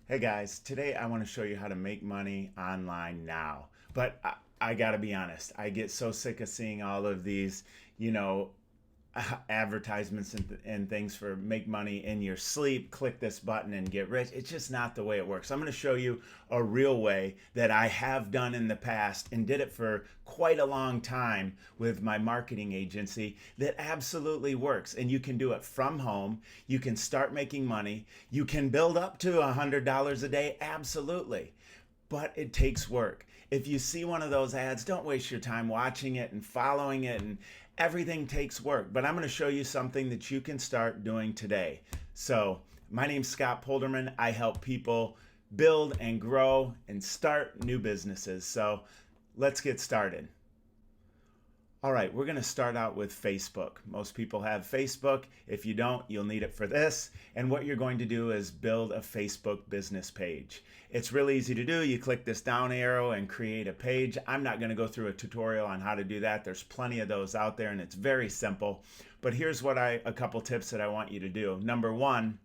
Hey guys, today I want to show you how to make money online now. But I gotta be honest, I get so sick of seeing all of these, you know, advertisements and things for make money in your sleep, click this button and get rich. It's just not the way it works. I'm going to show you a real way that I have done in the past and did it for quite a long time with my marketing agency that absolutely works. And you can do it from home. You can start making money. You can build up to $100 a day. Absolutely. But it takes work. If you see one of those ads, don't waste your time watching it and following it, and everything takes work. But I'm going to show you something that you can start doing today. So my name's Scott Polderman. I help people build and grow and start new businesses. So let's get started. All right, we're going to start out with Facebook. Most people have Facebook. If you don't, you'll need it for this. And what you're going to do is build a Facebook business page. It's really easy to do. You click this down arrow and create a page. I'm not going to go through a tutorial on how to do that. There's plenty of those out there and it's very simple. But here's a couple tips that I want you to do. Number one,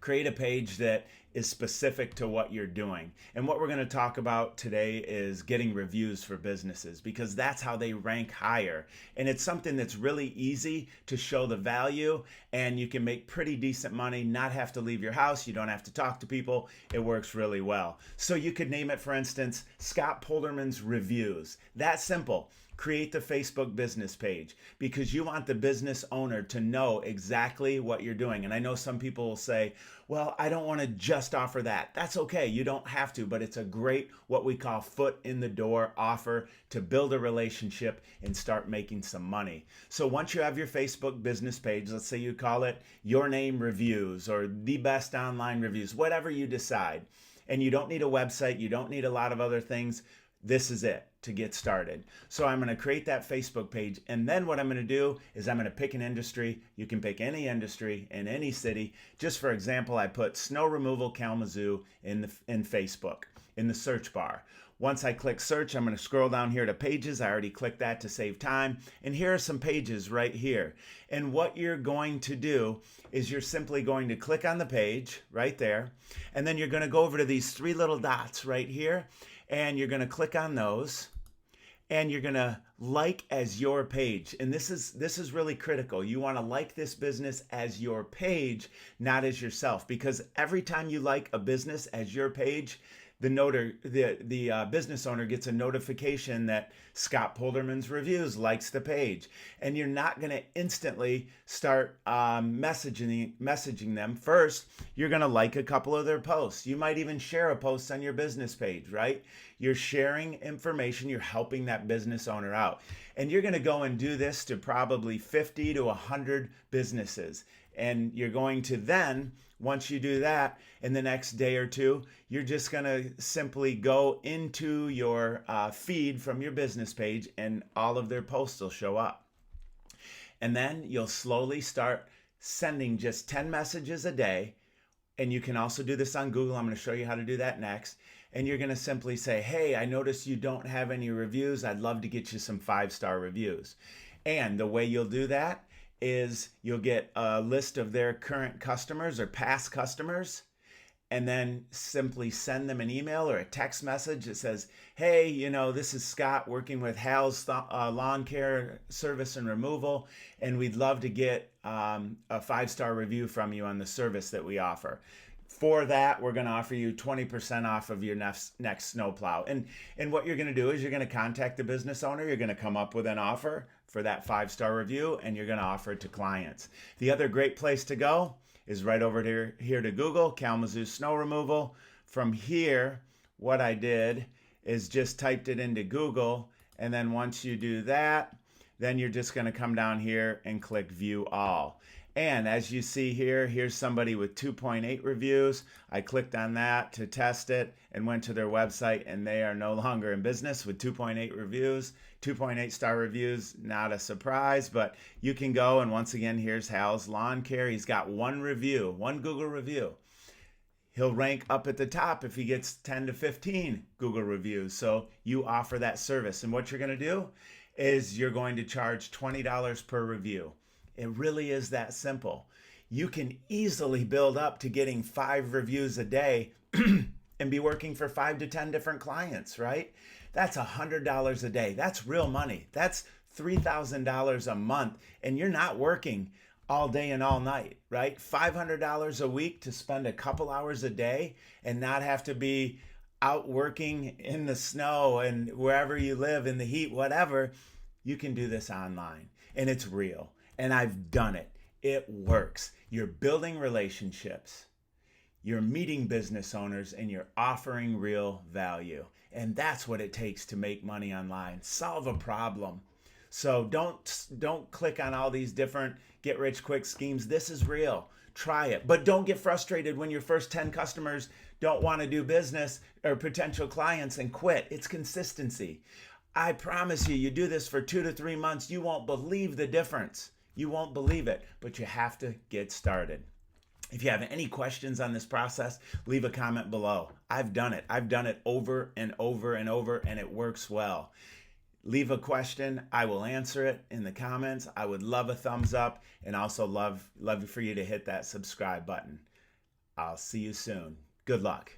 create a page that is specific to what you're doing. And what we're going to talk about today is getting reviews for businesses, because that's how they rank higher. And it's something that's really easy to show the value, and you can make pretty decent money, not have to leave your house. You don't have to talk to people. It works really well. So you could name it, for instance, Scott Polderman's Reviews. That simple. Create the Facebook business page because you want the business owner to know exactly what you're doing. And I know some people will say, well, I don't want to just offer that. That's okay. You don't have to, but it's a great, what we call foot in the door offer to build a relationship and start making some money. So once you have your Facebook business page, let's say you call it Your Name Reviews or The Best Online Reviews, whatever you decide, and you don't need a website, you don't need a lot of other things. This is it to get started. So I'm going to create that Facebook page. And then what I'm going to do is I'm going to pick an industry. You can pick any industry in any city. Just for example, I put snow removal Kalamazoo in Facebook in the search bar. Once I click search, I'm going to scroll down here to pages. I already clicked that to save time. And here are some pages right here. And what you're going to do is you're simply going to click on the page right there. And then you're going to go over to these three little dots right here. And you're going to click on those. And you're going to like as your page. And this is really critical. You want to like this business as your page, not as yourself. Because every time you like a business as your page, the business owner gets a notification that Scott Polderman's Reviews likes the page. And you're not going to instantly start messaging them. First, you're going to like a couple of their posts. You might even share a post on your business page, right? You're sharing information. You're helping that business owner out. And you're going to go and do this to probably 50 to 100 businesses. And you're going to then, once you do that, in the next day or two, you're just going to simply go into your feed from your business page and all of their posts will show up. And then you'll slowly start sending just 10 messages a day. And you can also do this on Google. I'm going to show you how to do that next. And you're going to simply say, hey, I noticed you don't have any reviews. I'd love to get you some 5-star reviews. And the way you'll do that is you'll get a list of their current customers or past customers, and then simply send them an email or a text message that says, hey, this is Scott working with Hal's Lawn Care Service and Removal, and we'd love to get a 5-star review from you on the service that we offer. For that, we're going to offer you 20% off of your next snowplow. And what you're going to do is you're going to contact the business owner. You're going to come up with an offer for that 5-star review, and you're going to offer it to clients. The other great place to go is right over here to Google, Kalamazoo Snow Removal. From here, what I did is just typed it into Google. And then once you do that, then you're just going to come down here and click View All. And as you see here, here's somebody with 2.8 reviews. I clicked on that to test it and went to their website, and they are no longer in business with 2.8 reviews. 2.8 star reviews, not a surprise, but you can go, and once again, here's Hal's Lawn Care. He's got one review, one Google review. He'll rank up at the top if he gets 10 to 15 Google reviews. So you offer that service. And what you're going to do is you're going to charge $20 per review. It really is that simple. you can easily build up to getting 5 reviews a day and be working for 5 to 10 different clients, right? That's $100 a day. That's real money. That's $3,000 a month, and you're not working all day and all night, right? $500 a week to spend a couple hours a day and not have to be out working in the snow and wherever you live, in the heat, whatever. You can do this online, and it's real, and I've done it. It works. You're building relationships, you're meeting business owners, and you're offering real value. And that's what it takes to make money online. Solve a problem. So don't click on all these different get rich quick schemes. This is real. Try it. But don't get frustrated when your first 10 customers don't want to do business, or potential clients, and quit. It's consistency. I promise you, you do this for 2 to 3 months, you won't believe the difference. You won't believe it, but you have to get started. If you have any questions on this process, leave a comment below. I've done it. I've done it over and over and over, and it works well. Leave a question. I will answer it in the comments. I would love a thumbs up, and also love for you to hit that subscribe button. I'll see you soon. Good luck.